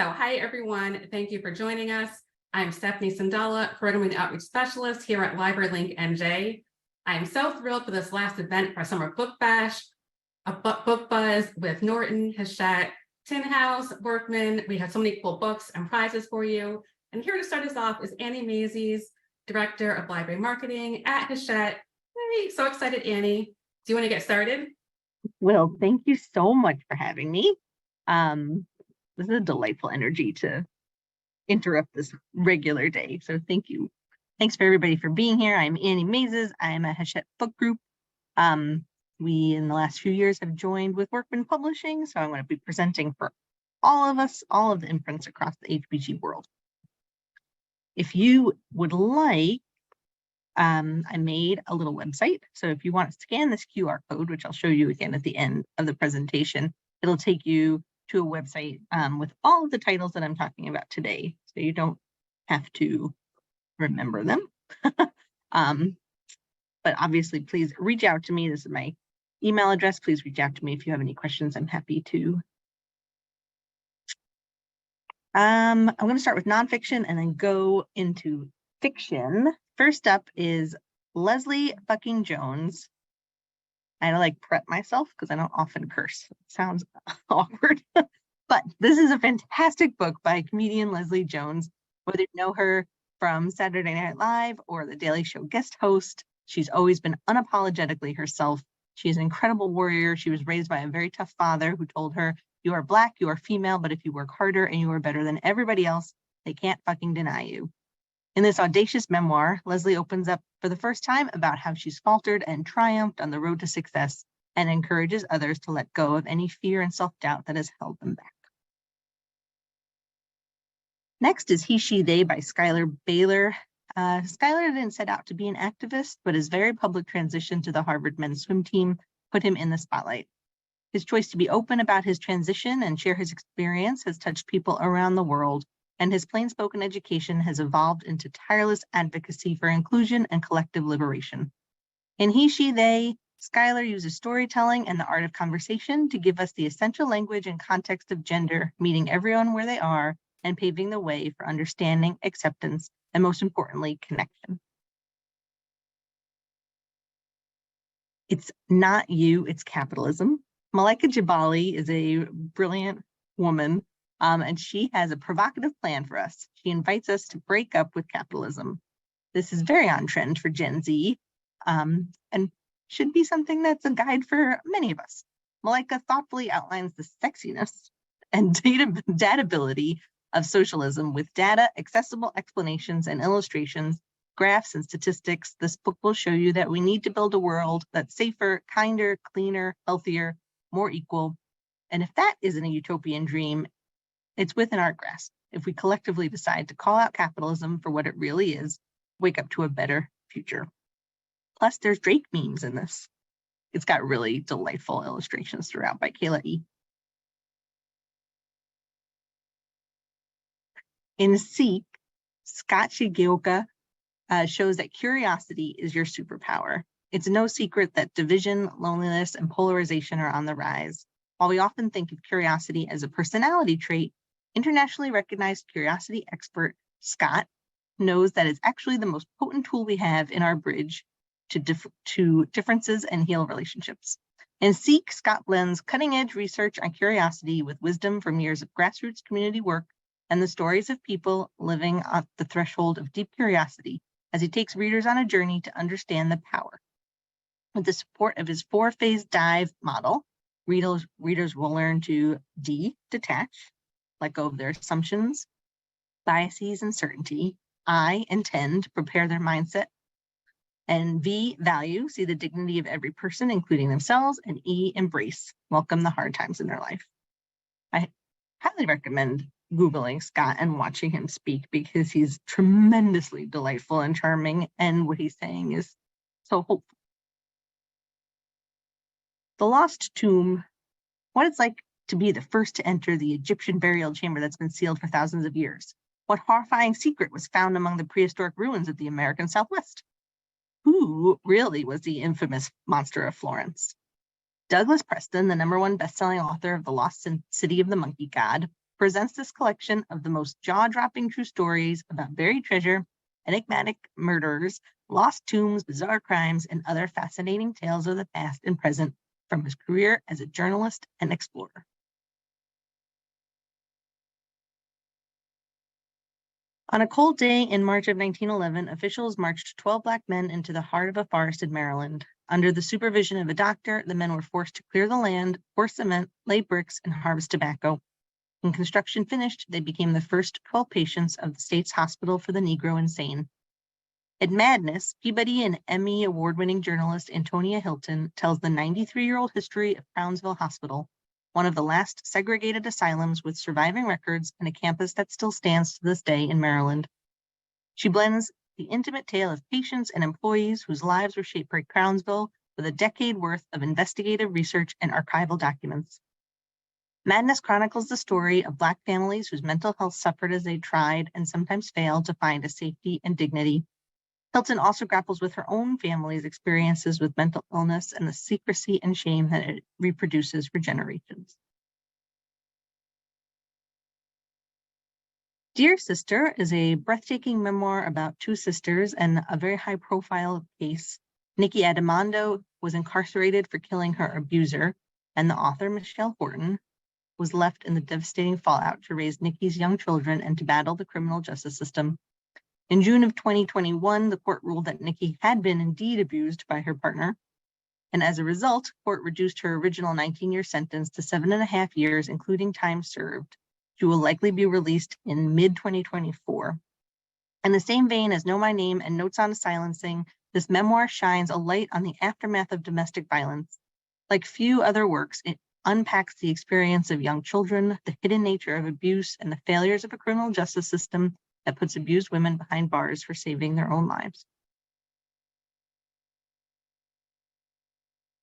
So hi, everyone. Thank you for joining us. I'm Stephanie Sandala, Program and Outreach Specialist here at Library Link NJ. I am so thrilled for this last event for Summer Book Bash, a book buzz with Norton, Hachette, Tin House, Workman. We have so many cool books and prizes for you. And here to start us off is Annie Mazies, Director of Library Marketing at Hachette. Hey, so excited, Annie. Do you want to get started? Well, thank you so much for having me. This is a delightful energy to interrupt this regular day. So thank you. Thanks for everybody for being here. I'm Annie Mazies. I'm a Hachette book group. We, in the last few years, have joined with Workman Publishing. So I'm going to be presenting for all of us, all of the imprints across the HBG world. If you would like, I made a little website. So if you want to scan this QR code, which I'll show you again at the end of the presentation, it'll take you to a website with all of the titles that I'm talking about today. So you don't have to remember them. But obviously, please reach out to me. This is my email address. Please reach out to me if you have any questions. I'm happy to. I'm going to start with nonfiction and then go into fiction. First up is Leslie fucking Jones. I had to like prep myself because I don't often curse. It sounds awkward. But this is a fantastic book by comedian Leslie Jones. Whether you know her from Saturday Night Live or The Daily Show guest host, she's always been unapologetically herself. She is an incredible warrior. She was raised by a very tough father who told her, "You are Black, you are female, but if you work harder and you are better than everybody else, they can't fucking deny you." In this audacious memoir, Leslie opens up for the first time about how she's faltered and triumphed on the road to success and encourages others to let go of any fear and self-doubt that has held them back. Next is He, She, They by Skylar Baylor. Skylar didn't set out to be an activist, but his very public transition to the Harvard men's swim team put him in the spotlight. His choice to be open about his transition and share his experience has touched people around the world, and his plain-spoken education has evolved into tireless advocacy for inclusion and collective liberation. In He, She, They, Skylar uses storytelling and the art of conversation to give us the essential language and context of gender, meeting everyone where they are and paving the way for understanding, acceptance, and most importantly, connection. It's not you, it's capitalism. Malaika Jabali is a brilliant woman, and she has a provocative plan for us. She invites us to break up with capitalism. This is very on trend for Gen Z, and should be something that's a guide for many of us. Malaika thoughtfully outlines the sexiness and datability of socialism with data, accessible explanations and illustrations, graphs and statistics. This book will show you that we need to build a world that's safer, kinder, cleaner, healthier, more equal. And if that isn't a utopian dream, it's within our grasp. If we collectively decide to call out capitalism for what it really is, wake up to a better future. Plus, there's Drake memes in this. It's got really delightful illustrations throughout by Kayla E. In Seek, Scott Shigeoka shows that curiosity is your superpower. It's no secret that division, loneliness, and polarization are on the rise. While we often think of curiosity as a personality trait, internationally recognized curiosity expert Scott knows that it's actually the most potent tool we have in our bridge to differences and heal relationships. In Seek, Scott blends cutting-edge research on curiosity with wisdom from years of grassroots community work and the stories of people living at the threshold of deep curiosity as he takes readers on a journey to understand the power. With the support of his 4-phase dive model, readers will learn to D, detach, let go of their assumptions, biases, and certainty. I, intend, prepare their mindset. And V, value, see the dignity of every person, including themselves. And E, embrace, welcome the hard times in their life. I highly recommend Googling Scott and watching him speak because he's tremendously delightful and charming, and what he's saying is so hopeful. The Lost Tomb, what it's like to be the first to enter the Egyptian burial chamber that's been sealed for thousands of years. What horrifying secret was found among the prehistoric ruins of the American Southwest? Who really was the infamous monster of Florence? Douglas Preston, the #1 best-selling author of The Lost City of the Monkey God, presents this collection of the most jaw-dropping true stories about buried treasure, enigmatic murderers, lost tombs, bizarre crimes, and other fascinating tales of the past and present from his career as a journalist and explorer. On a cold day in March of 1911, officials marched 12 Black men into the heart of a forest in Maryland. Under the supervision of a doctor, the men were forced to clear the land, pour cement, lay bricks, and harvest tobacco. When construction finished, they became the first 12 patients of the state's hospital for the Negro insane. At Madness, Peabody and Emmy award-winning journalist Antonia Hilton tells the 93-year-old history of Crownsville Hospital, one of the last segregated asylums with surviving records and a campus that still stands to this day in Maryland. She blends the intimate tale of patients and employees whose lives were shaped by Crownsville with a decade worth of investigative research and archival documents. Madness chronicles the story of Black families whose mental health suffered as they tried and sometimes failed to find a safety and dignity. Hilton also grapples with her own family's experiences with mental illness and the secrecy and shame that it reproduces for generations. Dear Sister is a breathtaking memoir about two sisters and a very high-profile case. Nikki Adimondo was incarcerated for killing her abuser, and the author, Michelle Horton, was left in the devastating fallout to raise Nikki's young children and to battle the criminal justice system. In June of 2021, the court ruled that Nikki had been indeed abused by her partner, and as a result, court reduced her original 19-year sentence to 7.5 years, including time served. She will likely be released in mid-2024. In the same vein as Know My Name and Notes on Silencing, this memoir shines a light on the aftermath of domestic violence. Like few other works, it unpacks the experience of young children, the hidden nature of abuse, and the failures of a criminal justice system that puts abused women behind bars for saving their own lives.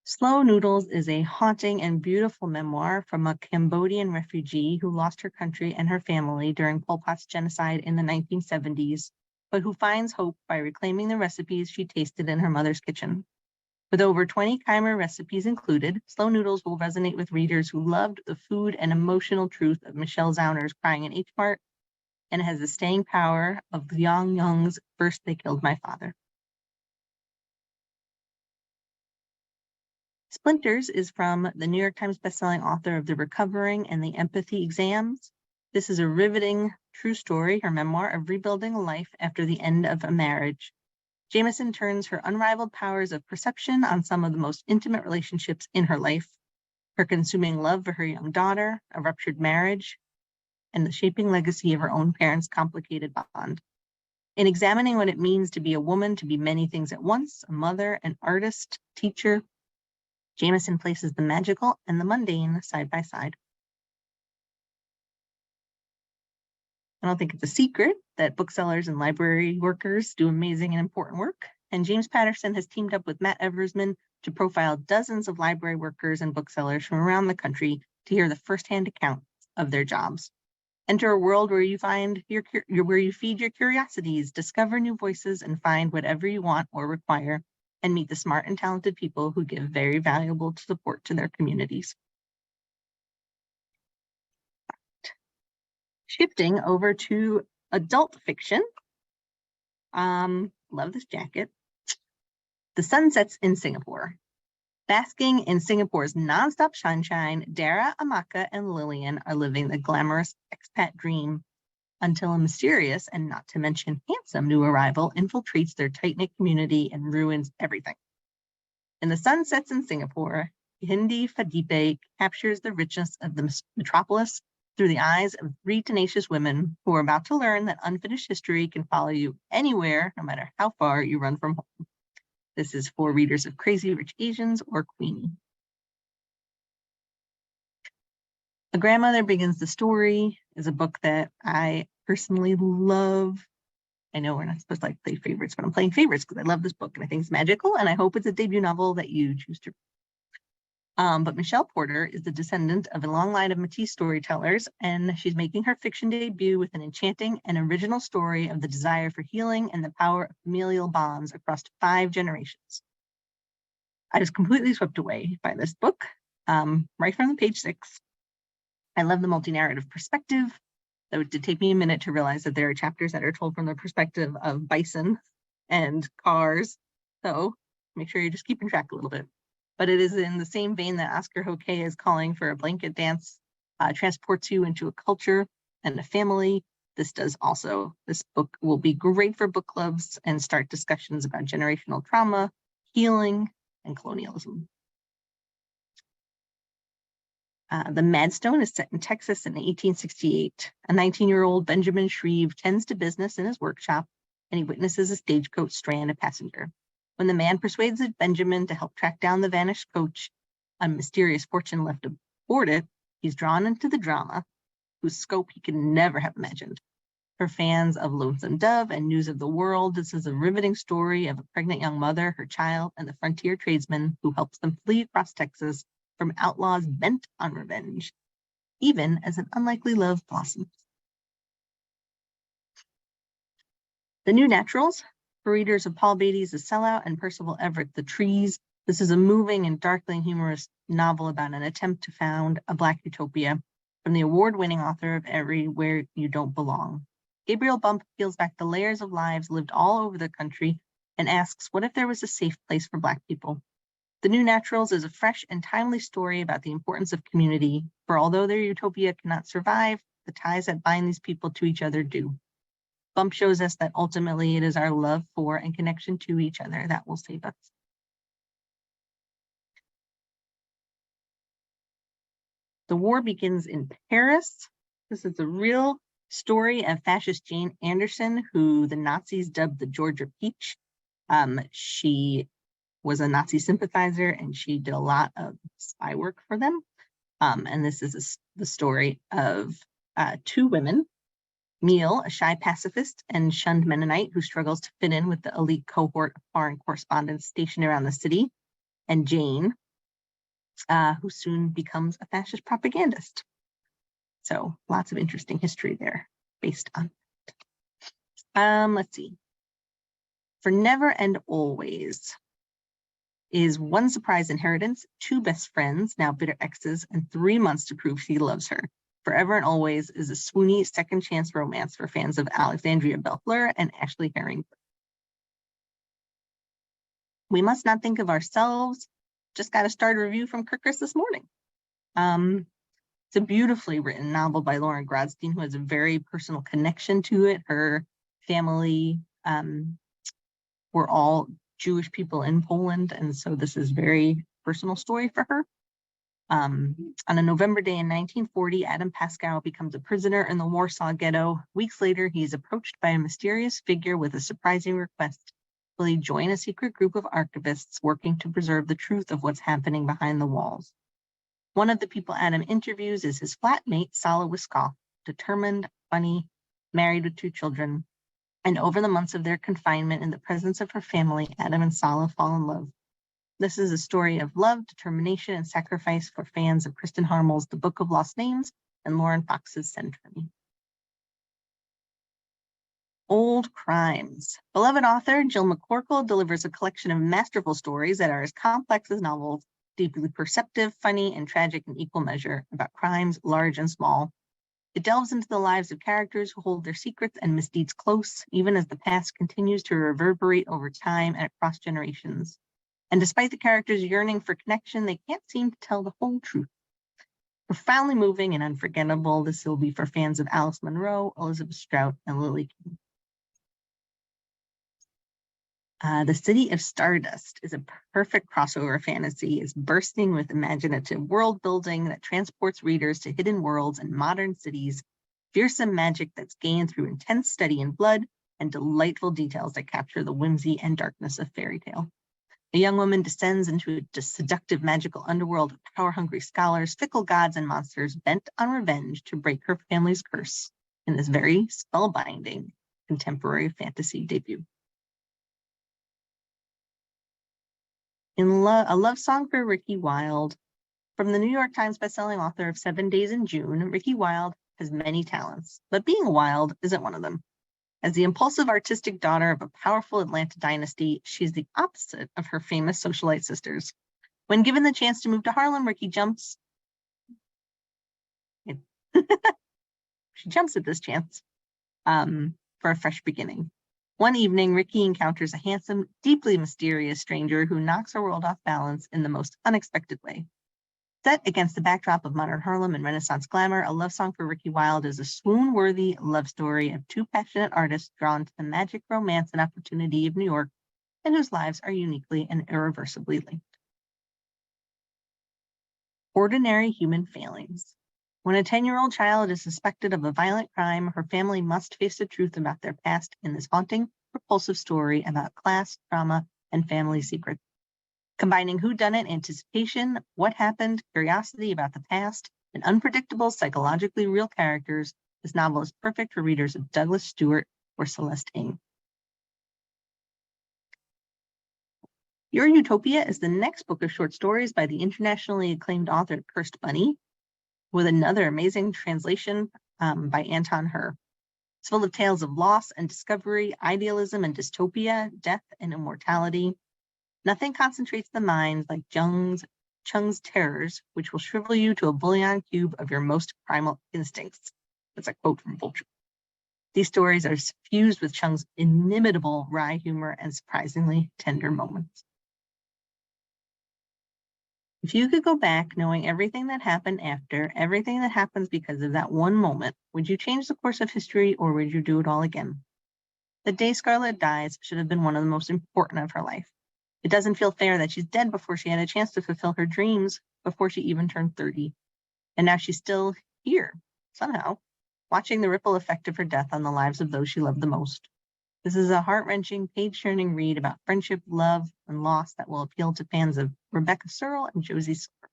Slow Noodles is a haunting and beautiful memoir from a Cambodian refugee who lost her country and her family during Pol Pot's genocide in the 1970s, but who finds hope by reclaiming the recipes she tasted in her mother's kitchen. With over 20 Khmer recipes included, Slow Noodles will resonate with readers who loved the food and emotional truth of Michelle Zauner's Crying in H Mart, and has the staying power of Yang Young's First They Killed My Father. Splinters is from the New York Times bestselling author of The Recovering and the Empathy Exams. This is a riveting true story, her memoir of rebuilding a life after the end of a marriage. Jameson turns her unrivaled powers of perception on some of the most intimate relationships in her life, her consuming love for her young daughter, a ruptured marriage, and the shaping legacy of her own parents' complicated bond. In examining what it means to be a woman, to be many things at once, a mother, an artist, teacher, Jameson places the magical and the mundane side by side. I don't think it's a secret that booksellers and library workers do amazing and important work, and James Patterson has teamed up with Matt Eversman to profile dozens of library workers and booksellers from around the country to hear the firsthand accounts of their jobs. Enter a world where you find where you feed your curiosities, discover new voices, and find whatever you want or require, and meet the smart and talented people who give very valuable support to their communities. Shifting over to adult fiction. Love this jacket. The Sun Sets in Singapore. Basking in Singapore's nonstop sunshine, Dara, Amaka, and Lillian are living the glamorous expat dream until a mysterious and not to mention handsome new arrival infiltrates their tight-knit community and ruins everything. In The Sun Sets in Singapore, Hindi Fadipe captures the richness of the metropolis through the eyes of three tenacious women who are about to learn that unfinished history can follow you anywhere, no matter how far you run from home. This is for readers of Crazy Rich Asians or Queenie. A Grandmother Begins the Story is a book that I personally love. I know we're not supposed to play favorites, but I'm playing favorites because I love this book and I think it's magical, and I hope it's a debut novel that you choose to read. But Michelle Porter is the descendant of a long line of Matisse storytellers, and she's making her fiction debut with an enchanting and original story of the desire for healing and the power of familial bonds across 5 generations. I was completely swept away by this book, right from the page 6. I love the multi-narrative perspective. Though it did take me a minute to realize that there are chapters that are told from the perspective of bison and cars. So make sure you're just keeping track a little bit. But it is in the same vein that Oscar Hoque is calling for a blanket dance, transports you into a culture and a family. This does also. This book will be great for book clubs and start discussions about generational trauma, healing, and colonialism. The Madstone is set in Texas in 1868. A 19-year-old Benjamin Shreve tends to business in his workshop, and he witnesses a stagecoach strand a passenger. When the man persuades Benjamin to help track down the vanished coach, a mysterious fortune left aboard it, he's drawn into the drama, whose scope he could never have imagined. For fans of Lonesome Dove and News of the World, this is a riveting story of a pregnant young mother, her child, and the frontier tradesman who helps them flee across Texas from outlaws bent on revenge, even as an unlikely love blossoms. The New Naturals, for readers of Paul Beatty's The Sellout and Percival Everett, The Trees. This is a moving and darkly humorous novel about an attempt to found a Black utopia from the award-winning author of Everywhere You Don't Belong. Gabriel Bump peels back the layers of lives lived all over the country and asks, what if there was a safe place for Black people? The New Naturals is a fresh and timely story about the importance of community, for although their utopia cannot survive, the ties that bind these people to each other do. Bump shows us that ultimately it is our love for and connection to each other that will save us. The War Begins in Paris. This is a real story of fascist Jane Anderson, who the Nazis dubbed the Georgia Peach. She was a Nazi sympathizer, and she did a lot of spy work for them. And this is the story of two women, Meal, a shy pacifist and shunned Mennonite who struggles to fit in with the elite cohort of foreign correspondents stationed around the city, and Jane, who soon becomes a fascist propagandist. So lots of interesting history there based on it. Let's see. For Never and Always is one surprise inheritance, two best friends, now bitter exes, and 3 months to prove she loves her. Forever and Always is a swoony second chance romance for fans of Alexandria Bellfleur and Ashley Herring. We Must Not Think of Ourselves. Just got a starred review from Kirkus this morning. It's a beautifully written novel by Lauren Grodstein, who has a very personal connection to it. Her family were all Jewish people in Poland, and so this is a very personal story for her. On a November day in 1940, Adam Pascal becomes a prisoner in the Warsaw Ghetto. Weeks later, he is approached by a mysterious figure with a surprising request. Will he join a secret group of archivists working to preserve the truth of what's happening behind the walls? One of the people Adam interviews is his flatmate, Sala Wiskoff, determined, funny, married with 2 children. And over the months of their confinement in the presence of her family, Adam and Sala fall in love. This is a story of love, determination, and sacrifice for fans of Kristen Harmel's The Book of Lost Names and Lauren Fox's Send For Me. Old Crimes. Beloved author Jill McCorkle delivers a collection of masterful stories that are as complex as novels, deeply perceptive, funny, and tragic in equal measure, about crimes large and small. It delves into the lives of characters who hold their secrets and misdeeds close, even as the past continues to reverberate over time and across generations. And despite the characters yearning for connection, they can't seem to tell the whole truth. Profoundly moving and unforgettable, this will be for fans of Alice Munro, Elizabeth Strout, and Lily King. The City of Stardust is a perfect crossover fantasy. It's bursting with imaginative world building that transports readers to hidden worlds and modern cities, fearsome magic that's gained through intense study in blood, and delightful details that capture the whimsy and darkness of fairy tale. A young woman descends into a seductive magical underworld of power-hungry scholars, fickle gods, and monsters bent on revenge to break her family's curse in this very spellbinding contemporary fantasy debut. A love song for Ricky Wilde. From the New York Times bestselling author of 7 Days in June, Ricky Wilde has many talents, but being wild isn't one of them. As the impulsive artistic daughter of a powerful Atlanta dynasty, she's the opposite of her famous socialite sisters. When given the chance to move to Harlem, Ricky jumps. She jumps at this chance for a fresh beginning. One evening, Ricky encounters a handsome, deeply mysterious stranger who knocks her world off balance in the most unexpected way. Set against the backdrop of modern Harlem and Renaissance glamour, A Love Song for Ricky Wilde is a swoon-worthy love story of two passionate artists drawn to the magic, romance, and opportunity of New York, and whose lives are uniquely and irreversibly linked. Ordinary human failings. When a 10-year-old child is suspected of a violent crime, her family must face the truth about their past in this haunting, repulsive story about class, trauma, and family secrets. Combining whodunit anticipation, what happened, curiosity about the past, and unpredictable, psychologically real characters, this novel is perfect for readers of Douglas Stewart or Celeste Ng. Your Utopia is the next book of short stories by the internationally acclaimed author Cursed Bunny, with another amazing translation by Anton Her. It's full of tales of loss and discovery, idealism and dystopia, death and immortality. Nothing concentrates the mind like Chung's terrors, which will shrivel you to a bouillon cube of your most primal instincts. That's a quote from Vulture. These stories are fused with Chung's inimitable wry humor and surprisingly tender moments. If you could go back knowing everything that happened after, everything that happens because of that one moment, would you change the course of history or would you do it all again? The day Scarlett dies should have been one of the most important of her life. It doesn't feel fair that she's dead before she had a chance to fulfill her dreams, before she even turned 30. And now she's still here, somehow, watching the ripple effect of her death on the lives of those she loved the most. This is a heart-wrenching, page-turning read about friendship, love, and loss that will appeal to fans of Rebecca Searle and Josie Silver.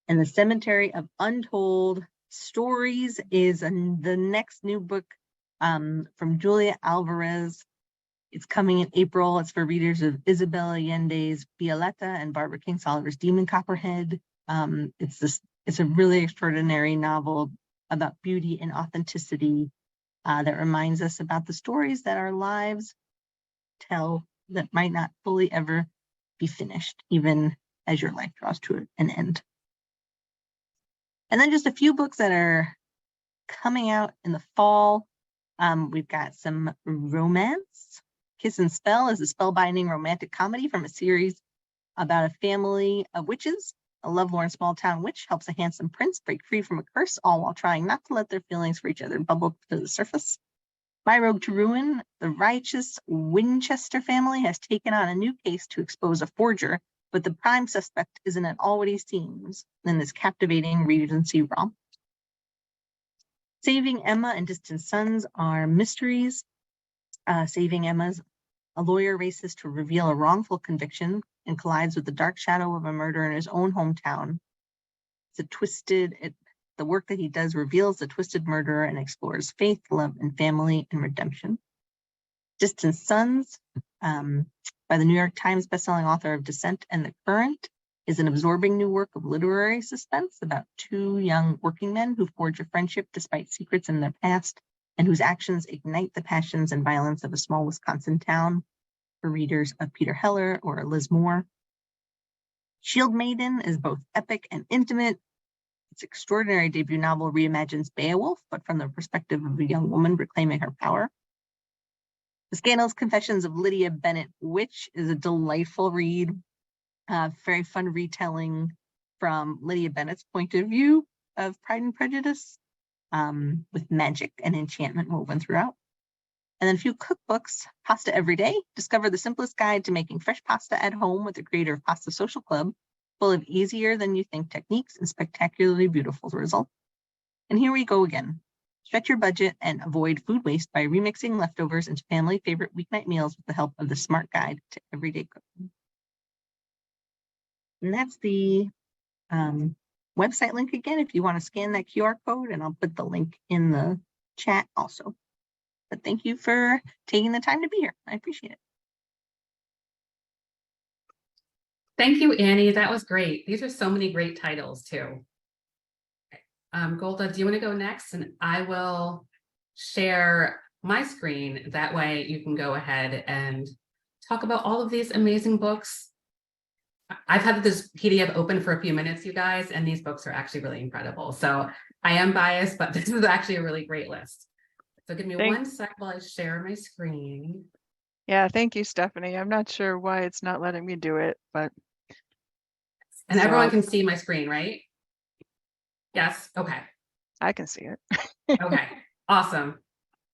And The Cemetery of Untold Stories is the next new book from Julia Alvarez. It's coming in April. It's for readers of Isabel Allende's Violetta and Barbara Kingsolver's Demon Copperhead. It's a really extraordinary novel about beauty and authenticity that reminds us about the stories that our lives tell that might not fully ever be finished, even as your life draws to an end. And then just a few books that are coming out in the fall. We've got some romance. Kiss and Spell is a spellbinding romantic comedy from a series about a family of witches. A lovelorn small-town witch helps a handsome prince break free from a curse, all while trying not to let their feelings for each other bubble to the surface. My Rogue to Ruin, the righteous Winchester family has taken on a new case to expose a forger, but the prime suspect isn't at all what he seems in this captivating Regency romp. Saving Emma and Distant Sons are mysteries. Saving Emma's a lawyer races to reveal a wrongful conviction and collides with the dark shadow of a murder in his own hometown. The work that he does reveals the twisted murderer and explores faith, love, and family and redemption. Distant Sons, by the New York Times bestselling author of Descent and the Current, is an absorbing new work of literary suspense about two young working men who forge a friendship despite secrets in their past and whose actions ignite the passions and violence of a small Wisconsin town, for readers of Peter Heller or Liz Moore. Shield Maiden is both epic and intimate. Its extraordinary debut novel reimagines Beowulf, but from the perspective of a young woman reclaiming her power. The Scandalous Confessions of Lydia Bennet Witch is a delightful read, very fun retelling from Lydia Bennett's point of view of Pride and Prejudice, with magic and enchantment woven throughout. And then a few cookbooks. Pasta Every Day. Discover the simplest guide to making fresh pasta at home with the creator of Pasta Social Club, full of easier than you think techniques and spectacularly beautiful results. And here we go again. Stretch your budget and avoid food waste by remixing leftovers into family favorite weeknight meals with the help of the Smart Guide to Everyday Cooking. And that's the website link again if you want to scan that QR code, and I'll put the link in the chat also. But thank you for taking the time to be here. I appreciate it. Thank you, Annie. That was great. These are so many great titles too. Golda, do you want to go next? And I will share my screen. That way you can go ahead and talk about all of these amazing books I've had this PDF open for a few minutes, you guys, and these books are actually really incredible. So I am biased, but this is actually a really great list. So give me one sec while I share my screen. Yeah, thank you, Stephanie. I'm not sure why it's not letting me do it, but. And everyone can see my screen, right? Yes, okay. I can see it. Okay, awesome.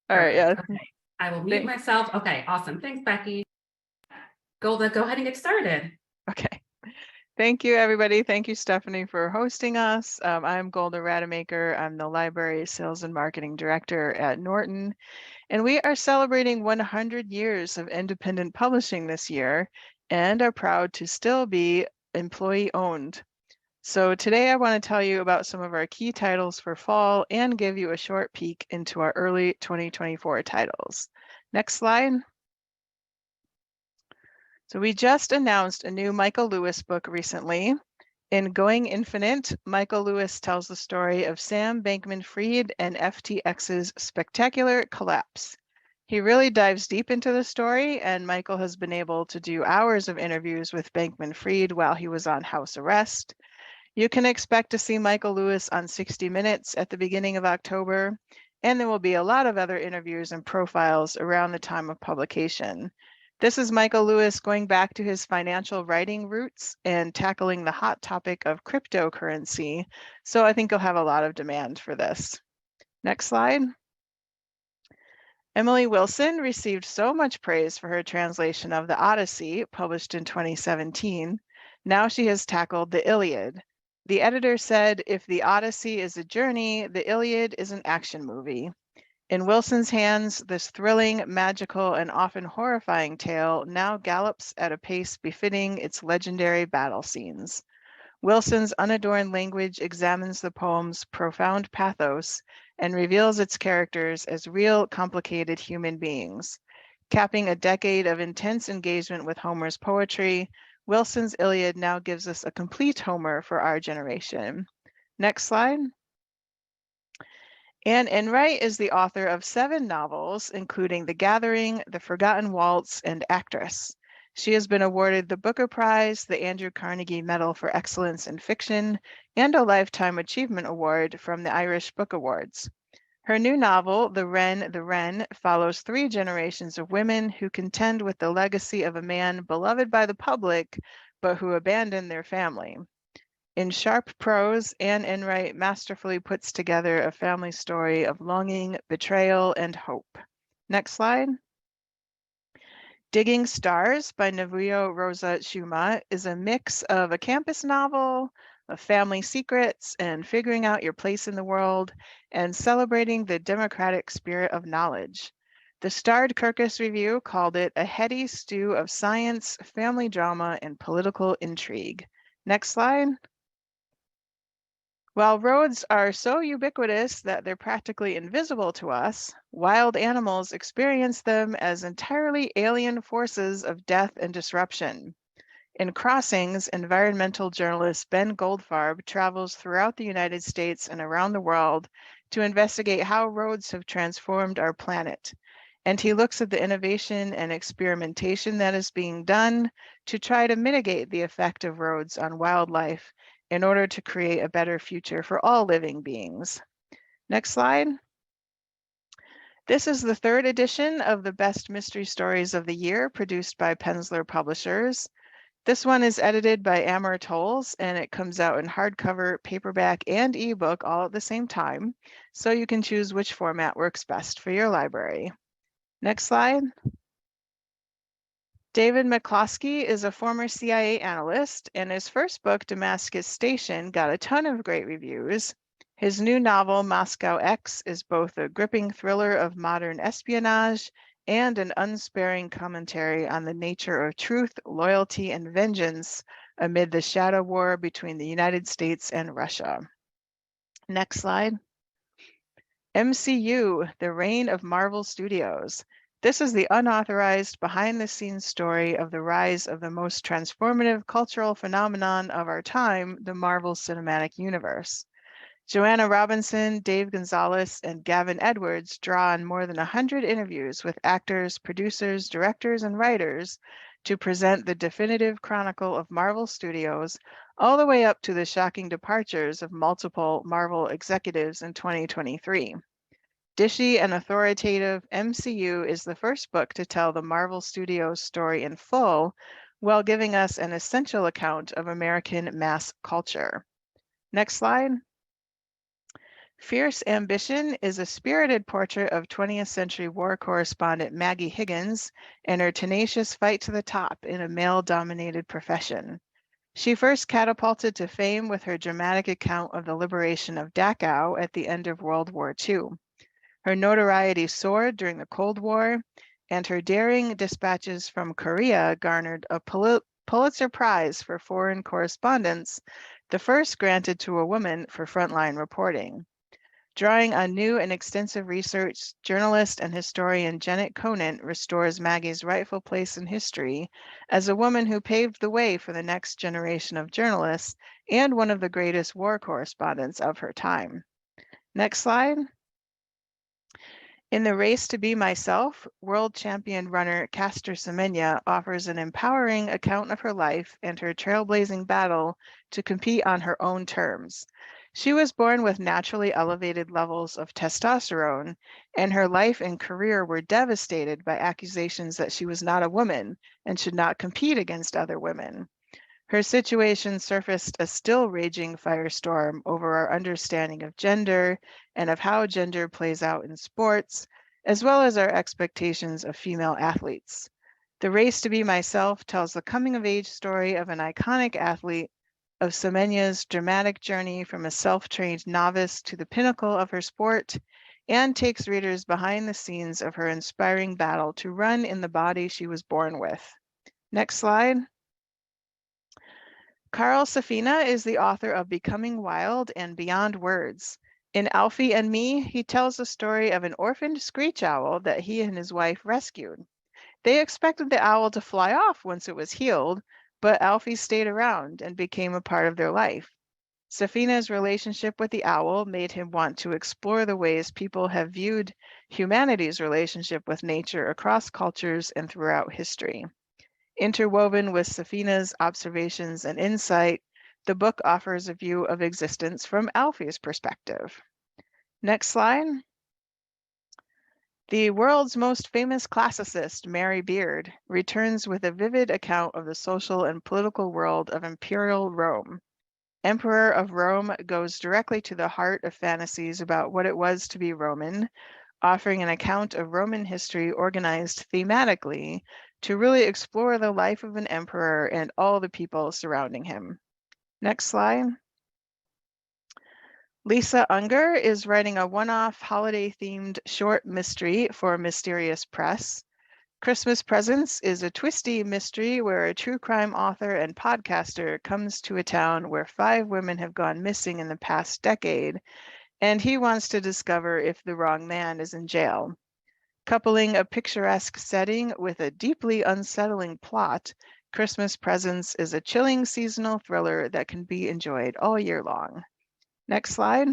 All right, yeah. Okay, I will mute myself. Okay, awesome. Thanks, Becky. Golda, go ahead and get started. Okay. Thank you, everybody. Thank you, Stephanie, for hosting us. I'm Golda Rademacher. I'm the Library Sales and Marketing Director at Norton, and we are celebrating 100 years of independent publishing this year and are proud to still be employee-owned. So today I want to tell you about some of our key titles for fall and give you a short peek into our early 2024 titles. Next slide. So we just announced a new Michael Lewis book recently. In Going Infinite, Michael Lewis tells the story of Sam Bankman-Fried and FTX's spectacular collapse. He really dives deep into the story, and Michael has been able to do hours of interviews with Bankman-Fried while he was on house arrest. You can expect to see Michael Lewis on 60 Minutes at the beginning of October, and there will be a lot of other interviews and profiles around the time of publication. This is Michael Lewis going back to his financial writing roots and tackling the hot topic of cryptocurrency. So I think you'll have a lot of demand for this. Next slide. Emily Wilson received so much praise for her translation of the Odyssey, published in 2017. Now she has tackled the Iliad. The editor said, if the Odyssey is a journey, the Iliad is an action movie. In Wilson's hands, this thrilling, magical, and often horrifying tale now gallops at a pace befitting its legendary battle scenes. Wilson's unadorned language examines the poem's profound pathos and reveals its characters as real, complicated human beings. Capping a decade of intense engagement with Homer's poetry, Wilson's Iliad now gives us a complete Homer for our generation. Next slide. Anne Enright is the author of 7 novels, including The Gathering, The Forgotten Waltz, and Actress. She has been awarded the Booker Prize, the Andrew Carnegie Medal for Excellence in Fiction, and a Lifetime Achievement Award from the Irish Book Awards. Her new novel, The Wren, follows 3 generations of women who contend with the legacy of a man beloved by the public, but who abandoned their family. In sharp prose, Anne Enright masterfully puts together a family story of longing, betrayal, and hope. Next slide. Digging Stars by Nobuo Rosa Shuma is a mix of a campus novel, of family secrets, and figuring out your place in the world, and celebrating the democratic spirit of knowledge. The Starred Kirkus Review called it a heady stew of science, family drama, and political intrigue. Next slide. While roads are so ubiquitous that they're practically invisible to us, wild animals experience them as entirely alien forces of death and disruption. In Crossings, environmental journalist Ben Goldfarb travels throughout the United States and around the world to investigate how roads have transformed our planet. And he looks at the innovation and experimentation that is being done to try to mitigate the effect of roads on wildlife in order to create a better future for all living beings. Next slide. This is the 3rd edition of the Best Mystery Stories of the Year, produced by Penzler Publishers. This one is edited by Amor Tolles, and it comes out in hardcover, paperback, and ebook all at the same time, so you can choose which format works best for your library. Next slide. David McCloskey is a former CIA analyst, and his first book, Damascus Station, got a ton of great reviews. His new novel, Moscow X, is both a gripping thriller of modern espionage and an unsparing commentary on the nature of truth, loyalty, and vengeance amid the shadow war between the United States and Russia. Next slide. MCU, The Reign of Marvel Studios. This is the unauthorized behind-the-scenes story of the rise of the most transformative cultural phenomenon of our time, the Marvel Cinematic Universe. Joanna Robinson, Dave Gonzalez, and Gavin Edwards draw on more than 100 interviews with actors, producers, directors, and writers to present the definitive chronicle of Marvel Studios, all the way up to the shocking departures of multiple Marvel executives in 2023. Dishy and authoritative, MCU is the first book to tell the Marvel Studios story in full, while giving us an essential account of American mass culture. Next slide. Fierce Ambition is a spirited portrait of 20th century war correspondent Maggie Higgins and her tenacious fight to the top in a male-dominated profession. She first catapulted to fame with her dramatic account of the liberation of Dachau at the end of World War II. Her notoriety soared during the Cold War, and her daring dispatches from Korea garnered a Pulitzer Prize for Foreign Correspondence, the first granted to a woman for frontline reporting. Drawing on new and extensive research, journalist and historian Janet Conant restores Maggie's rightful place in history as a woman who paved the way for the next generation of journalists and one of the greatest war correspondents of her time. Next slide. In the Race to Be Myself, world champion runner Caster Semenya offers an empowering account of her life and her trailblazing battle to compete on her own terms. She was born with naturally elevated levels of testosterone, and her life and career were devastated by accusations that she was not a woman and should not compete against other women. Her situation surfaced a still raging firestorm over our understanding of gender and of how gender plays out in sports, as well as our expectations of female athletes. The Race to Be Myself tells the coming-of-age story of an iconic athlete, of Semenya's dramatic journey from a self-trained novice to the pinnacle of her sport, and takes readers behind the scenes of her inspiring battle to run in the body she was born with. Next slide. Carl Safina is the author of Becoming Wild and Beyond Words. In Alfie and Me, he tells the story of an orphaned screech owl that he and his wife rescued. They expected the owl to fly off once it was healed, but Alfie stayed around and became a part of their life. Safina's relationship with the owl made him want to explore the ways people have viewed humanity's relationship with nature across cultures and throughout history. Interwoven with Safina's observations and insight, the book offers a view of existence from Alfie's perspective. Next slide. The world's most famous classicist, Mary Beard, returns with a vivid account of the social and political world of Imperial Rome. Emperor of Rome goes directly to the heart of fantasies about what it was to be Roman, offering an account of Roman history organized thematically to really explore the life of an emperor and all the people surrounding him. Next slide. Lisa Unger is writing a one-off holiday-themed short mystery for Mysterious Press. Christmas Presents is a twisty mystery where a true crime author and podcaster comes to a town where 5 women have gone missing in the past decade, and he wants to discover if the wrong man is in jail. Coupling a picturesque setting with a deeply unsettling plot, Christmas Presents is a chilling seasonal thriller that can be enjoyed all year long. Next slide.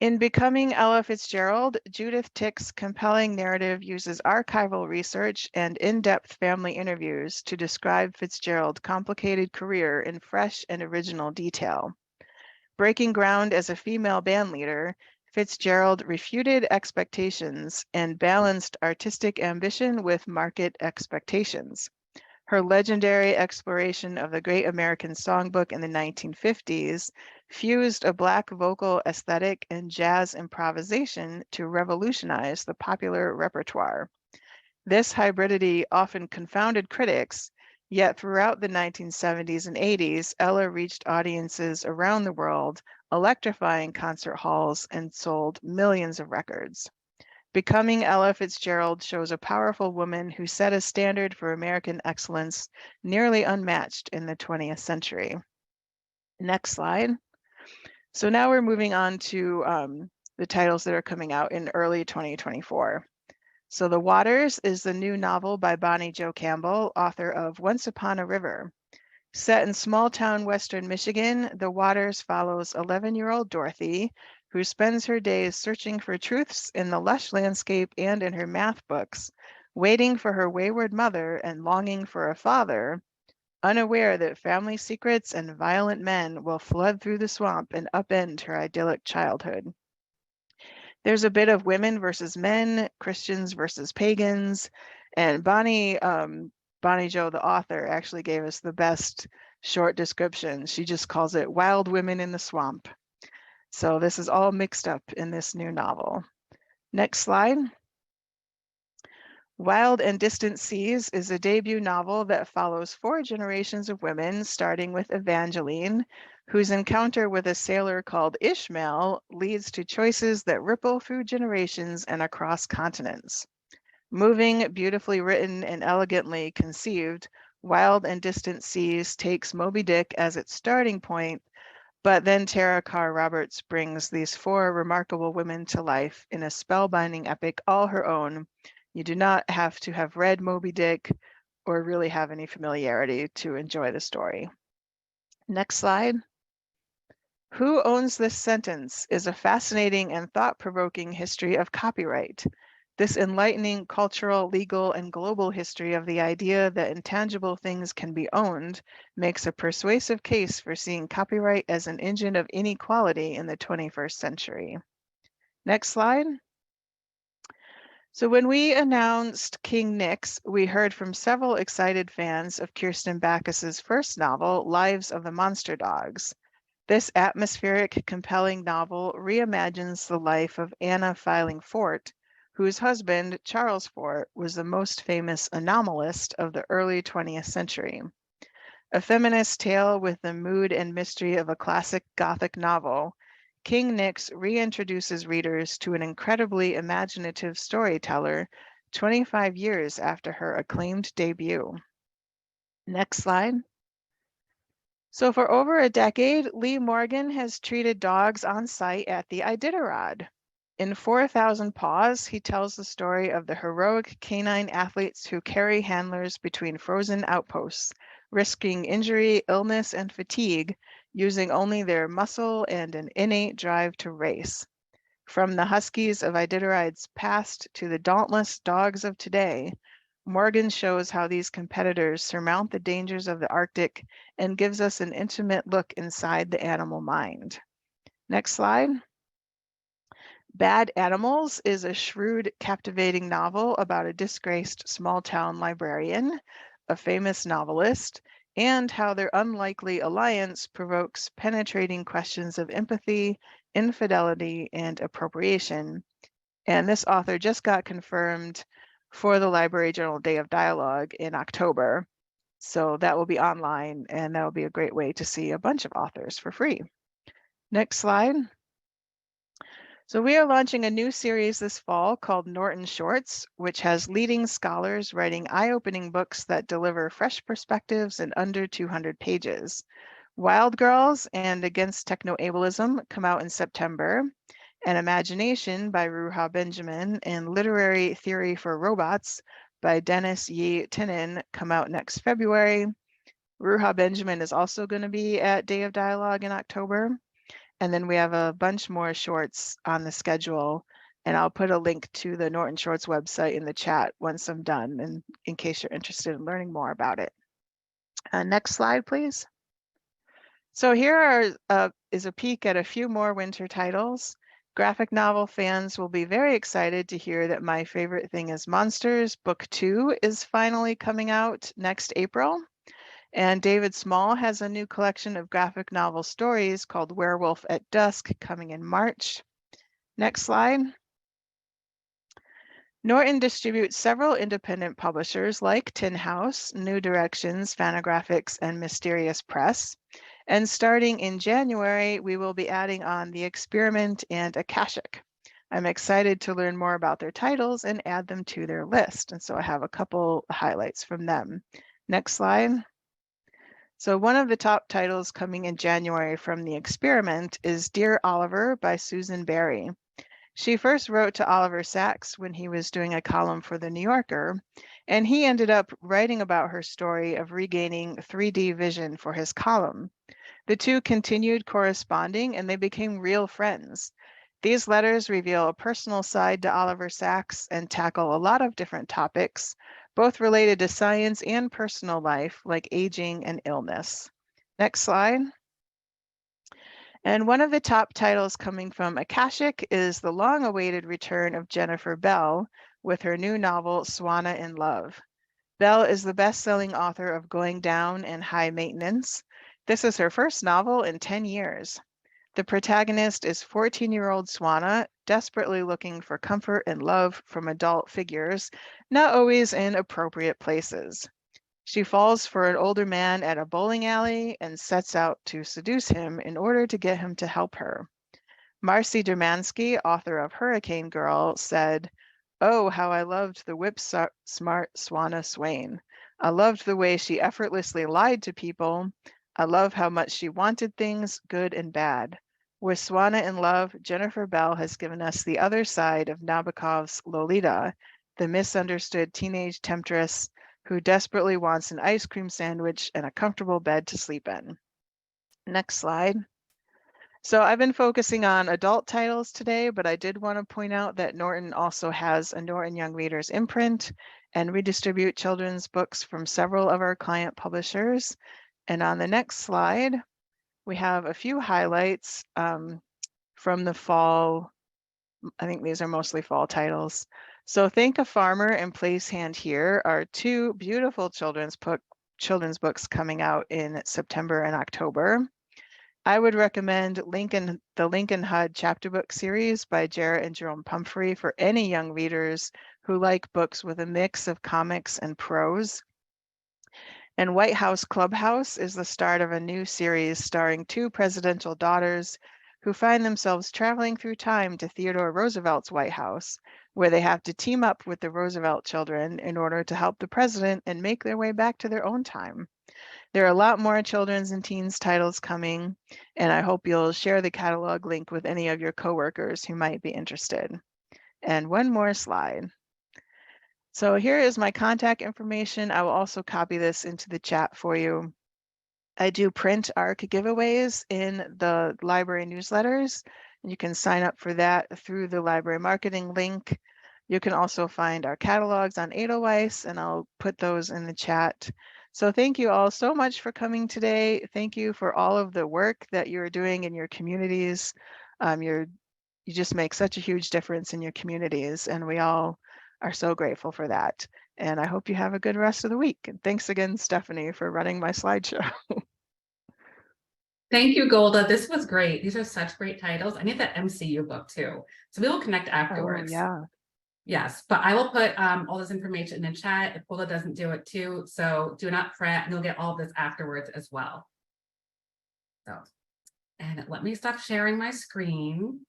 In Becoming Ella Fitzgerald, Judith Tick's compelling narrative uses archival research and in-depth family interviews to describe Fitzgerald's complicated career in fresh and original detail. Breaking ground as a female band leader, Fitzgerald refuted expectations and balanced artistic ambition with market expectations. Her legendary exploration of the Great American Songbook in the 1950s fused a Black vocal aesthetic and jazz improvisation to revolutionize the popular repertoire. This hybridity often confounded critics, yet throughout the 1970s and 80s, Ella reached audiences around the world, electrifying concert halls and sold millions of records. Becoming Ella Fitzgerald shows a powerful woman who set a standard for American excellence nearly unmatched in the 20th century. Next slide. So now we're moving on to the titles that are coming out in early 2024. So The Waters is the new novel by Bonnie Jo Campbell, author of Once Upon a River. Set in small-town Western Michigan, The Waters follows 11-year-old Dorothy, who spends her days searching for truths in the lush landscape and in her math books, waiting for her wayward mother and longing for a father, unaware that family secrets and violent men will flood through the swamp and upend her idyllic childhood. There's a bit of women versus men, Christians versus pagans, and Bonnie Jo, the author, actually gave us the best short description. She just calls it Wild Women in the Swamp. So this is all mixed up in this new novel. Next slide. Wild and Distant Seas is a debut novel that follows 4 generations of women, starting with Evangeline, whose encounter with a sailor called Ishmael leads to choices that ripple through generations and across continents. Moving, beautifully written, and elegantly conceived, Wild and Distant Seas takes Moby Dick as its starting point, but then Tara Carr Roberts brings these 4 remarkable women to life in a spellbinding epic all her own. You do not have to have read Moby Dick or really have any familiarity to enjoy the story. Next slide. Who Owns This Sentence is a fascinating and thought-provoking history of copyright. This enlightening cultural, legal, and global history of the idea that intangible things can be owned makes a persuasive case for seeing copyright as an engine of inequality in the 21st century. Next slide. So when we announced King Nix, we heard from several excited fans of Kirsten Backus's first novel, Lives of the Monster Dogs. This atmospheric, compelling novel reimagines the life of Anna Filing Fort, whose husband, Charles Fort, was the most famous anomalist of the early 20th century. A feminist tale with the mood and mystery of a classic Gothic novel, King Nix reintroduces readers to an incredibly imaginative storyteller 25 years after her acclaimed debut. Next slide. So for over a decade, Lee Morgan has treated dogs on site at the Iditarod. In 4,000 Paws, he tells the story of the heroic canine athletes who carry handlers between frozen outposts, risking injury, illness, and fatigue, using only their muscle and an innate drive to race. From the Huskies of Iditarod's past to the dauntless dogs of today, Morgan shows how these competitors surmount the dangers of the Arctic and gives us an intimate look inside the animal mind. Next slide. Bad Animals is a shrewd, captivating novel about a disgraced small-town librarian, a famous novelist, and how their unlikely alliance provokes penetrating questions of empathy, infidelity, and appropriation. And this author just got confirmed for the Library Journal Day of Dialogue in October. So that will be online, and that will be a great way to see a bunch of authors for free. Next slide. So we are launching a new series this fall called Norton Shorts, which has leading scholars writing eye-opening books that deliver fresh perspectives in under 200 pages. Wild Girls and Against Techno-Ableism come out in September, and Imagination by Ruha Benjamin and Literary Theory for Robots by Dennis Yi Tinin come out next February. Ruha Benjamin is also going to be at Day of Dialogue in October. And then we have a bunch more shorts on the schedule, and I'll put a link to the Norton Shorts website in the chat once I'm done, and in case you're interested in learning more about it. Next slide, please. So here is a peek at a few more winter titles. Graphic novel fans will be very excited to hear that My Favorite Thing is Monsters Book 2 is finally coming out next April. And David Small has a new collection of graphic novel stories called Werewolf at Dusk coming in March. Next slide. Norton distributes several independent publishers like Tin House, New Directions, Fantagraphics, and Mysterious Press. And starting in January, we will be adding on The Experiment and Akashic. I'm excited to learn more about their titles and add them to their list. And so I have a couple highlights from them. Next slide. So one of the top titles coming in January from The Experiment is Dear Oliver by Susan Berry. She first wrote to Oliver Sacks when he was doing a column for The New Yorker, and he ended up writing about her story of regaining 3D vision for his column. The two continued corresponding and they became real friends. These letters reveal a personal side to Oliver Sacks and tackle a lot of different topics, both related to science and personal life, like aging and illness. Next slide. And one of the top titles coming from Hachette is the long-awaited return of Jennifer Bell with her new novel, Swana in Love. Bell is the best-selling author of Going Down and High Maintenance. This is her first novel in 10 years. The protagonist is 14-year-old Swana, desperately looking for comfort and love from adult figures, not always in appropriate places. She falls for an older man at a bowling alley and sets out to seduce him in order to get him to help her. Marcy Dermansky, author of Hurricane Girl, said, "Oh, how I loved the whip-smart Swana Swain. I loved the way she effortlessly lied to people. I love how much she wanted things, good and bad. With Swana in Love, Jennifer Bell has given us the other side of Nabokov's Lolita, the misunderstood teenage temptress who desperately wants an ice cream sandwich and a comfortable bed to sleep in." Next slide. So I've been focusing on adult titles today, but I did want to point out that Norton also has a Norton Young Readers imprint, and we distribute children's books from several of our client publishers. And on the next slide, we have a few highlights from the fall. I think these are mostly fall titles. So Thank a Farmer and Place Hand Here are two beautiful children's books coming out in September and October. I would recommend the Lincoln Hud chapter book series by Jarrett and Jerome Pumphrey for any young readers who like books with a mix of comics and prose. And White House Clubhouse is the start of a new series starring two presidential daughters who find themselves traveling through time to Theodore Roosevelt's White House, where they have to team up with the Roosevelt children in order to help the president and make their way back to their own time. There are a lot more children's and teens titles coming, and I hope you'll share the catalog link with any of your coworkers who might be interested. And one more slide. So here is my contact information. I will also copy this into the chat for you. I do print ARC giveaways in the library newsletters. You can sign up for that through the library marketing link. You can also find our catalogs on Edelweiss, and I'll put those in the chat. So thank you all so much for coming today. Thank you for all of the work that you're doing in your communities. You just make such a huge difference in your communities, and we all are so grateful for that. And I hope you have a good rest of the week. And thanks again, Stephanie, for running my slideshow. Thank you, Golda. This was great. These are such great titles. I need that MCU book too. So we will connect afterwards. Oh, yeah. Yes, but I will put all this information in the chat if Golda doesn't do it too. So do not fret, and you'll get all of this afterwards as well. So, and let me stop sharing my screen.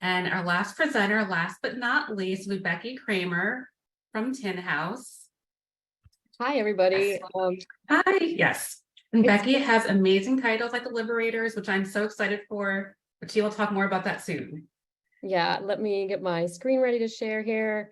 And our last presenter, last but not least, will be Becky Kramer from Tin House. Hi, everybody. Yes. Hi. Yes. And Becky has amazing titles like The Liberators, which I'm so excited for, but she will talk more about that soon. Yeah, let me get my screen ready to share here.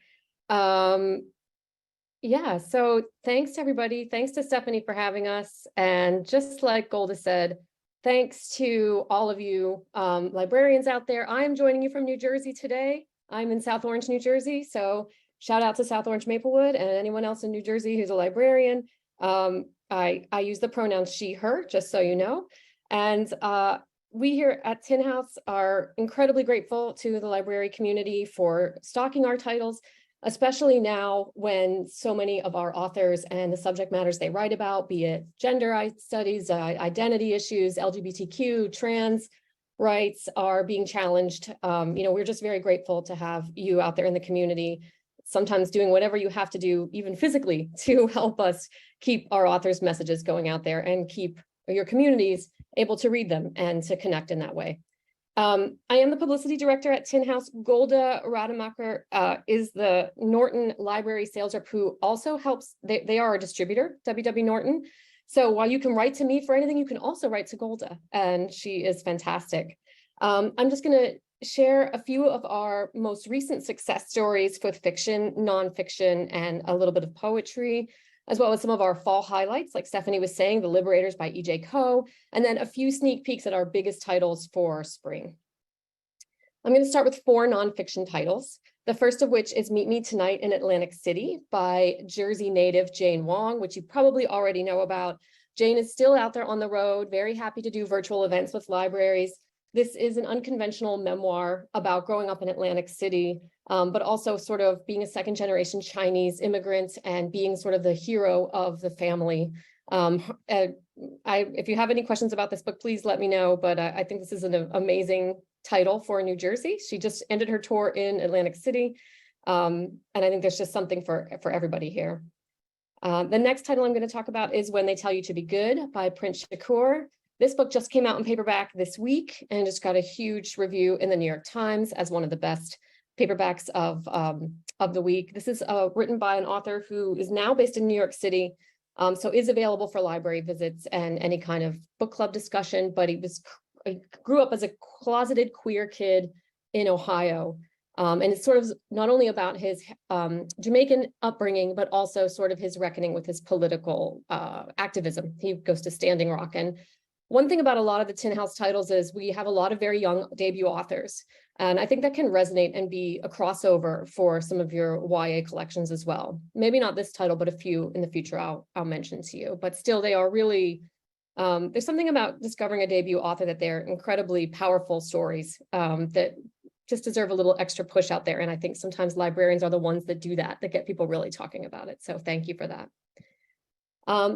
Yeah, so thanks to everybody. Thanks to Stephanie for having us. And just like Golda said, thanks to all of you librarians out there. I'm joining you from New Jersey today. I'm in South Orange, New Jersey. So shout out to South Orange Maplewood and anyone else in New Jersey who's a librarian. I use the pronoun she, her, just so you know. And we here at Tin House are incredibly grateful to the library community for stocking our titles, especially now when so many of our authors and the subject matters they write about, be it gender studies, identity issues, LGBTQ, trans rights, are being challenged. We're just very grateful to have you out there in the community, sometimes doing whatever you have to do, even physically, to help us keep our authors' messages going out there and keep your communities able to read them and to connect in that way. I am the publicity director at Tin House. Golda Rademacher is the Norton library sales rep who also helps. They are a distributor, WW Norton. So while you can write to me for anything, you can also write to Golda, and she is fantastic. I'm just going to share a few of our most recent success stories with fiction, nonfiction, and a little bit of poetry, as well as some of our fall highlights, like Stephanie was saying, The Liberators by E.J. Coe, and then a few sneak peeks at our biggest titles for spring. I'm going to start with 4 nonfiction titles. The first of which is Meet Me Tonight in Atlantic City by Jersey native Jane Wong, which you probably already know about. Jane is still out there on the road, very happy to do virtual events with libraries. This is an unconventional memoir about growing up in Atlantic City, but also sort of being a second generation Chinese immigrant and being sort of the hero of the family. If you have any questions about this book, please let me know, but I think this is an amazing title for New Jersey. She just ended her tour in Atlantic City, and I think there's just something for everybody here. The next title I'm going to talk about is When They Tell You to Be Good by Prince Shakur. This book just came out in paperback this week and just got a huge review in the New York Times as one of the best paperbacks of the week. This is written by an author who is now based in New York City, so is available for library visits and any kind of book club discussion, but he grew up as a closeted queer kid in Ohio. And it's sort of not only about his Jamaican upbringing, but also sort of his reckoning with his political activism. He goes to Standing Rock. And one thing about a lot of the Tin House titles is we have a lot of very young debut authors. And I think that can resonate and be a crossover for some of your YA collections as well. Maybe not this title, but a few in the future I'll mention to you. But still, they are really, there's something about discovering a debut author that they're incredibly powerful stories that just deserve a little extra push out there. And I think sometimes librarians are the ones that do that get people really talking about it. So thank you for that.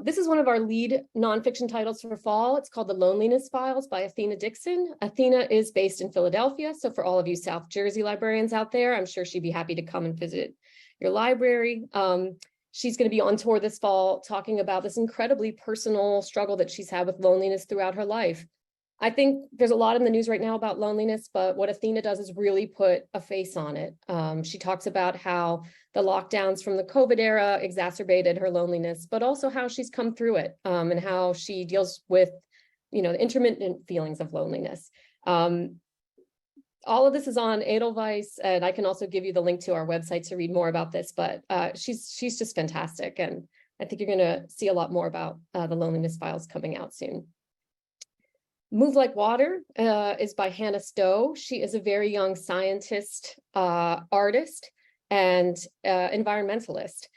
This is one of our lead nonfiction titles for fall. It's called The Loneliness Files by Athena Dixon. Athena is based in Philadelphia. So for all of you South Jersey librarians out there, I'm sure she'd be happy to come and visit your library. She's going to be on tour this fall talking about this incredibly personal struggle that she's had with loneliness throughout her life. I think there's a lot in the news right now about loneliness, but what Athena does is really put a face on it. She talks about how the lockdowns from the COVID era exacerbated her loneliness, but also how she's come through it and how she deals with, the intermittent feelings of loneliness. All of this is on Edelweiss, and I can also give you the link to our website to read more about this, but she's just fantastic. And I think you're going to see a lot more about the Loneliness Files coming out soon. Move Like Water is by Hannah Stowe. She is a very young scientist, artist, and environmentalist.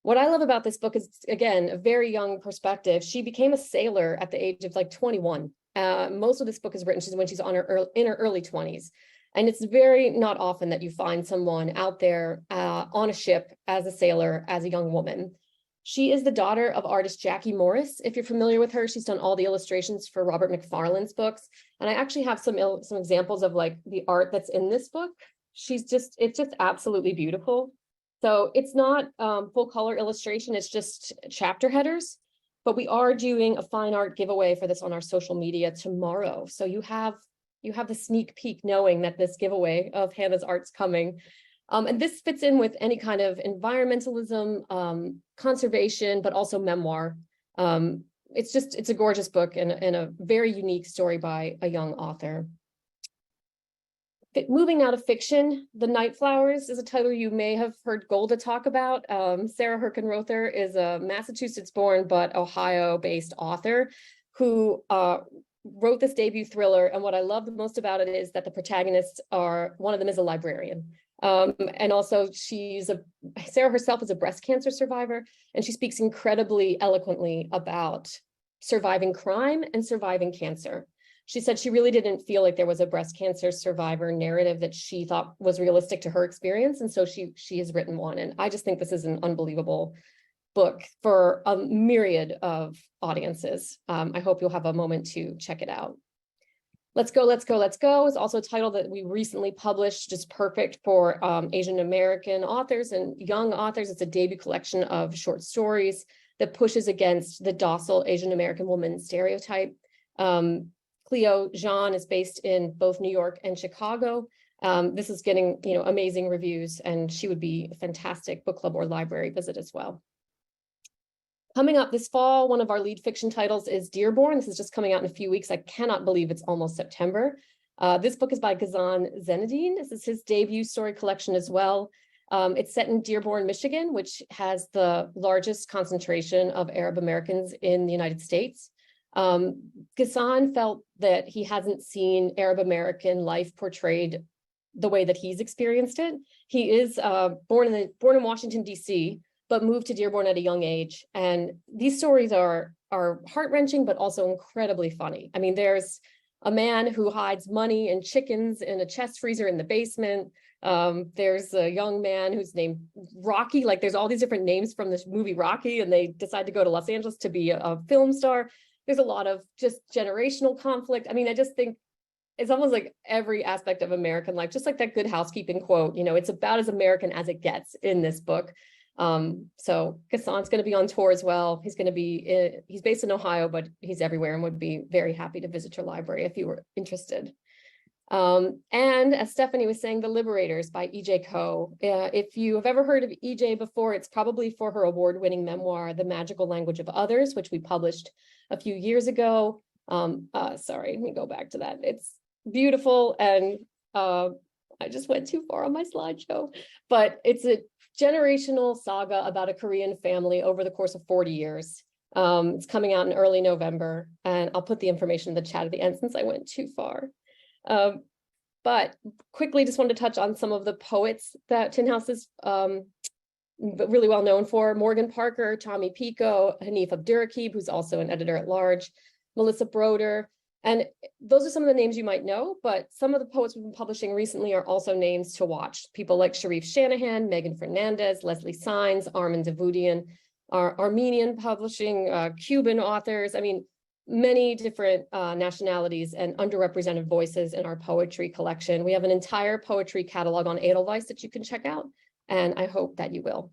What I love about this book is, again, a very young perspective. She became a sailor at the age of like 21. Most of this book is written when she's in her early 20s. And it's very not often that you find someone out there on a ship as a sailor, as a young woman. She is the daughter of artist Jackie Morris. If you're familiar with her, she's done all the illustrations for Robert McFarlane's books. And I actually have some examples of like the art that's in this book. It's just absolutely beautiful. So it's not full color illustration, it's just chapter headers, but we are doing a fine art giveaway for this on our social media tomorrow. So you have the sneak peek knowing that this giveaway of Hannah's art's coming. And this fits in with any kind of environmentalism, conservation, but also memoir. It's a gorgeous book and a very unique story by a young author. Moving now to fiction, The Night Flowers is a title you may have heard Golda talk about. Sarah Herkenrother is a Massachusetts-born but Ohio-based author who wrote this debut thriller. And what I love the most about it is that the protagonists one of them is a librarian. And also Sarah herself is a breast cancer survivor, and she speaks incredibly eloquently about surviving crime and surviving cancer. She said she really didn't feel like there was a breast cancer survivor narrative that she thought was realistic to her experience. And so she has written one. And I just think this is an unbelievable book for a myriad of audiences. I hope you'll have a moment to check it out. Let's Go, Let's Go, Let's Go is also a title that we recently published, just perfect for Asian American authors and young authors. It's a debut collection of short stories that pushes against the docile Asian American woman stereotype. Cleo Jean is based in both New York and Chicago. This is getting amazing reviews, and she would be a fantastic book club or library visit as well. Coming up this fall, one of our lead fiction titles is Dearborn. This is just coming out in a few weeks. I cannot believe it's almost September. This book is by Ghazan Zenedine. This is his debut story collection as well. It's set in Dearborn, Michigan, which has the largest concentration of Arab Americans in the United States. Ghazan felt that he hasn't seen Arab American life portrayed the way that he's experienced it. He is born in Washington, D.C., but moved to Dearborn at a young age. And these stories are heart-wrenching, but also incredibly funny. I mean, there's a man who hides money and chickens in a chest freezer in the basement. There's a young man who's named Rocky. Like, there's all these different names from this movie Rocky, and they decide to go to Los Angeles to be a film star. There's a lot of just generational conflict. I mean, I just think it's almost like every aspect of American life, just like that Good Housekeeping quote, you know, it's about as American as it gets in this book. So Gaston's going to be on tour as well. He's based in Ohio, but he's everywhere and would be very happy to visit your library if you were interested. And as Stephanie was saying, The Liberators by E.J. Koh. If you have ever heard of E.J. before, it's probably for her award-winning memoir, The Magical Language of Others, which we published a few years ago. Sorry, let me go back to that. It's beautiful, and I just went too far on my slideshow, but it's a generational saga about a Korean family over the course of 40 years. It's coming out in early November, and I'll put the information in the chat at the end since I went too far. But quickly, just wanted to touch on some of the poets that Tin House is really well known for. Morgan Parker, Tommy Pico, Hanif Abdurraqib, who's also an editor-at-large, Melissa Broder. And those are some of the names you might know, but some of the poets we've been publishing recently are also names to watch. People like Sharif Shanahan, Megan Fernandez, Leslie Sines, Armin Davoudian, Armenian publishing, Cuban authors. I mean, many different nationalities and underrepresented voices in our poetry collection. We have an entire poetry catalog on Edelweiss that you can check out, and I hope that you will.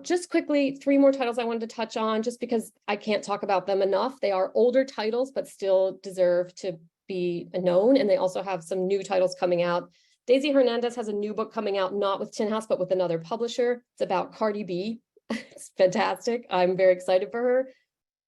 Just quickly, 3 more titles I wanted to touch on, just because I can't talk about them enough. They are older titles, but still deserve to be known, and they also have some new titles coming out. Daisy Hernandez has a new book coming out, not with Tin House, but with another publisher. It's about Cardi B. It's fantastic. I'm very excited for her.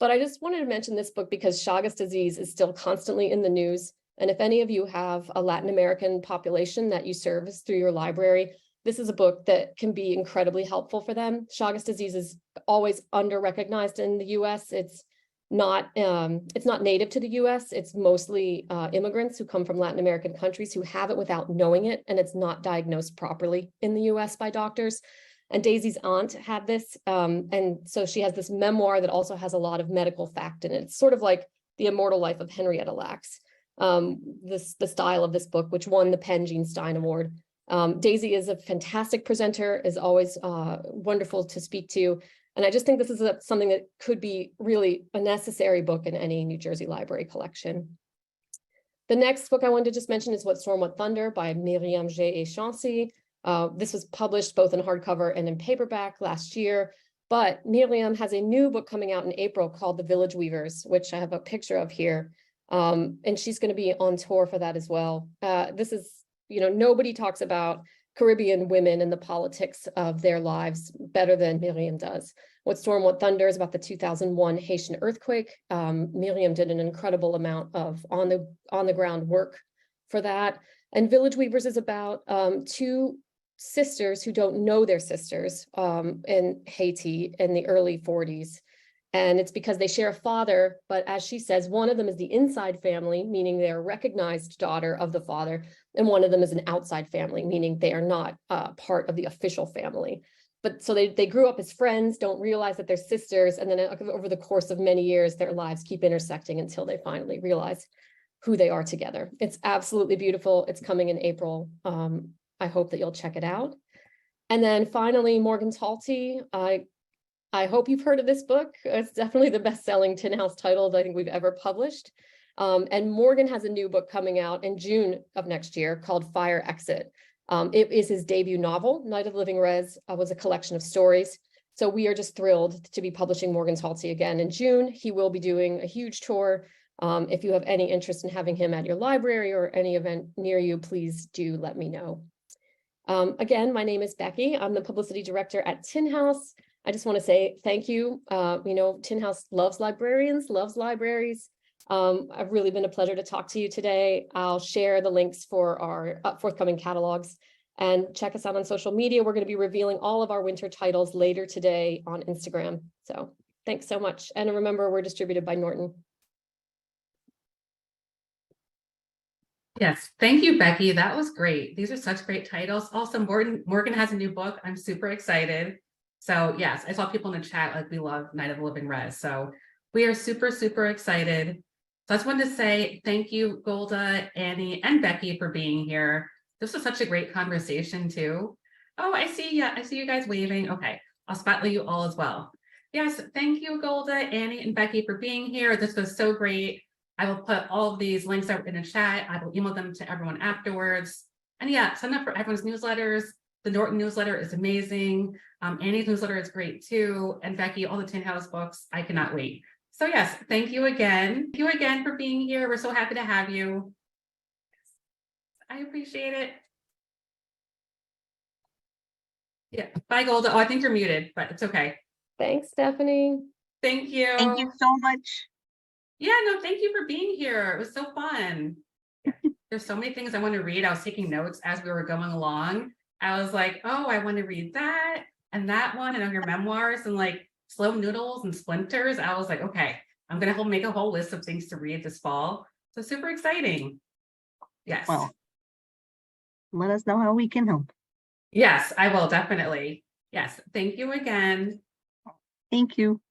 But I just wanted to mention this book because Chagas disease is still constantly in the news. And if any of you have a Latin American population that you service through your library, this is a book that can be incredibly helpful for them. Chagas disease is always under-recognized in the US. It's not native to the US. It's mostly immigrants who come from Latin American countries who have it without knowing it, and it's not diagnosed properly in the US by doctors. And Daisy's aunt had this, and so she has this memoir that also has a lot of medical fact in it. It's sort of like The Immortal Life of Henrietta Lacks, the style of this book, which won the Penn Gene Stein Award. Daisy is a fantastic presenter, is always wonderful to speak to. And I just think this is something that could be really a necessary book in any New Jersey library collection. The next book I wanted to just mention is What Storm, What Thunder by Myriam J. Chancy. This was published both in hardcover and in paperback last year, but Myriam has a new book coming out in April called The Village Weavers, which I have a picture of here. And she's going to be on tour for that as well. This is, you know, nobody talks about Caribbean women and the politics of their lives better than Myriam does. What Storm, What Thunder is about the 2001 Haitian earthquake. Myriam did an incredible amount of on the ground work for that. And Village Weavers is about 2 sisters who don't know their sisters in Haiti in the early 40s. And it's because they share a father, but as she says, one of them is the inside family, meaning they're a recognized daughter of the father, and one of them is an outside family, meaning they are not part of the official family. But so they grew up as friends, don't realize that they're sisters, and then over the course of many years, their lives keep intersecting until they finally realize who they are together. It's absolutely beautiful. It's coming in April. I hope that you'll check it out. And then finally, Morgan Talty. I hope you've heard of this book. It's definitely the best-selling Tin House title I think we've ever published. And Morgan has a new book coming out in June of next year called Fire Exit. It is his debut novel. Night of the Living Res was a collection of stories. So we are just thrilled to be publishing Morgan Talty again in June. He will be doing a huge tour. If you have any interest in having him at your library or any event near you, please do let me know. Again, my name is Becky. I'm the publicity director at Tin House. I just want to say thank you. You know, Tin House loves librarians, loves libraries. I've really been a pleasure to talk to you today. I'll share the links for our forthcoming catalogs, and check us out on social media. We're going to be revealing all of our winter titles later today on Instagram. So thanks so much. And remember, we're distributed by Norton. Yes, thank you, Becky. That was great. These are such great titles. Also, Morgan has a new book. I'm super excited. So yes, I saw people in the chat like we love Night of the Living Res. So we are super, super excited. So I just wanted to say thank you, Golda, Annie, and Becky for being here. This was such a great conversation too. Oh, I see. Yeah, I see you guys waving. Okay, I'll spotlight you all as well. Yes, thank you, Golda, Annie, and Becky for being here. This was so great. I will put all of these links out in the chat. I will email them to everyone afterwards. And yeah, sign up for everyone's newsletters. The Norton newsletter is amazing. Annie's newsletter is great too. And Becky, all the Tin House books, I cannot wait. So yes, thank you again. Thank you again for being here. We're so happy to have you. I appreciate it. Yeah, bye Golda. Oh, I think you're muted, but it's okay. Thanks, Stephanie. Thank you. Thank you so much. Yeah, no, thank you for being here. It was so fun. There's so many things I want to read. I was taking notes as we were going along. I was like, oh, I want to read that and that one and your memoirs and like Slow Noodles and Splinters. I was like, okay, I'm going to make a whole list of things to read this fall. So super exciting. Yes. Well, let us know how we can help. Yes, I will definitely. Yes. Thank you again. Thank you.